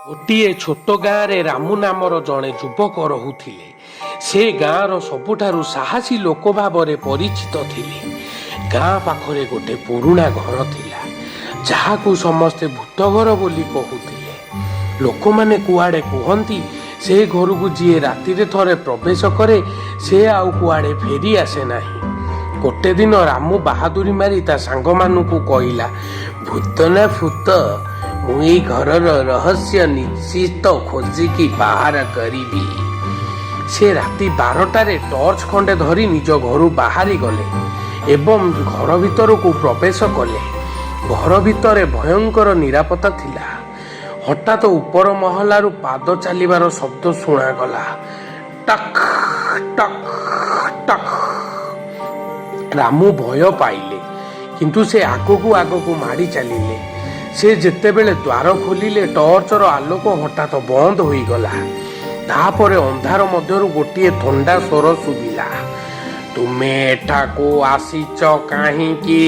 ଗୋଟିଏ ଛୋଟ ଗାଁରେ ରାମୁ ନାମର ଜଣେ ଯୁବକ ରହୁଥିଲେ। ସେ ଗାଁର ସବୁଠାରୁ ସାହସୀ ଲୋକ ଭାବରେ ପରିଚିତ ଥିଲେ। ଗାଁ ପାଖରେ ଗୋଟେ ପୁରୁଣା ଘର ଥିଲା, ଯାହାକୁ ସମସ୍ତେ ଭୂତ ଘର ବୋଲି କହୁଥିଲେ। ଲୋକମାନେ କୁଆଡ଼େ କୁହନ୍ତି, ସେ ଘରକୁ ଯିଏ ରାତିରେ ଥରେ ପ୍ରବେଶ କରେ ସେ ଆଉ କୁଆଡ଼େ ଫେରି ଆସେ ନାହିଁ। ଗୋଟେ ଦିନ ରାମୁ ବାହାଦୁରୀ ମାରି ତା ସାଙ୍ଗମାନଙ୍କୁ କହିଲା, ଭୂତ ନା ଭୂତ, ମୁଁ ଏଇ ଘରର ରହସ୍ୟ ନିଶ୍ଚିତ ଖୋଜିକି ବାହାର କରିବି। ସେ ରାତି 12ଟାରେ ଟର୍ଚ୍ଚ ଖଣ୍ଡେ ଧରି ନିଜ ଘରୁ ବାହାରି ଗଲେ ଏବଂ ଘର ଭିତରକୁ ପ୍ରବେଶ କଲେ। ଘର ଭିତରେ ଭୟଙ୍କର ନିରାପତ୍ତା ଥିଲା। ହଠାତ୍ ଉପର ମହଲାରୁ ପାଦ ଚାଲିବାର ଶବ୍ଦ ଶୁଣାଗଲା। Talk talk talk. ରାମୁ ଭୟ ପାଇଲେ, କିନ୍ତୁ ସେ ଆଗକୁ ଆଗକୁ ମାଡ଼ି ଚାଲିଲେ। ସେ ଯେତେବେଳେ ଦ୍ୱାର ଖୋଲିଲେ ଟର୍ଚ୍ଚର ଆଲୋକ ହଠାତ୍ ବନ୍ଦ ହୋଇଗଲା। ତାପରେ ଅନ୍ଧାର ମଧ୍ୟରୁ ଗୋଟିଏ ଥଣ୍ଡା ସ୍ୱର ଶୁଭିଲା, ତୁମେ ଏଠାକୁ ଆସିଛ କାହିଁକି?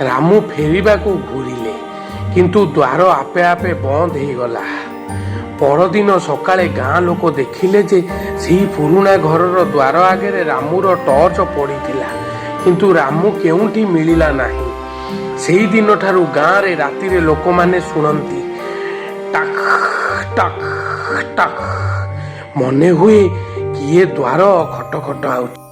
ରାମୁ ଫେରିବାକୁ ଘୂରିଲେ, କିନ୍ତୁ ଦ୍ୱାର ଆପେ ଆପେ ବନ୍ଦ ହେଇଗଲା। ପରଦିନ ସକାଳେ ଗାଁ ଲୋକ ଦେଖିଲେ ଯେ ସେହି ପୁରୁଣା ଘରର ଦ୍ୱାର ଆଗରେ ରାମୁର ଟର୍ଚ୍ଚ ପଡ଼ିଥିଲା, କିନ୍ତୁ ରାମୁ କେଉଁଠି ମିଳିଲା ନାହିଁ। ସେହି ଦିନଠାରୁ ଗାଁରେ ରାତିରେ ଲୋକମାନେ ଶୁଣନ୍ତି, ଟକ୍ ଟକ୍ ଟକ୍। ମନେ ହୁଏ କିଏ ଦ୍ୱାର ଖଟ ଖଟ ଆଉଛି।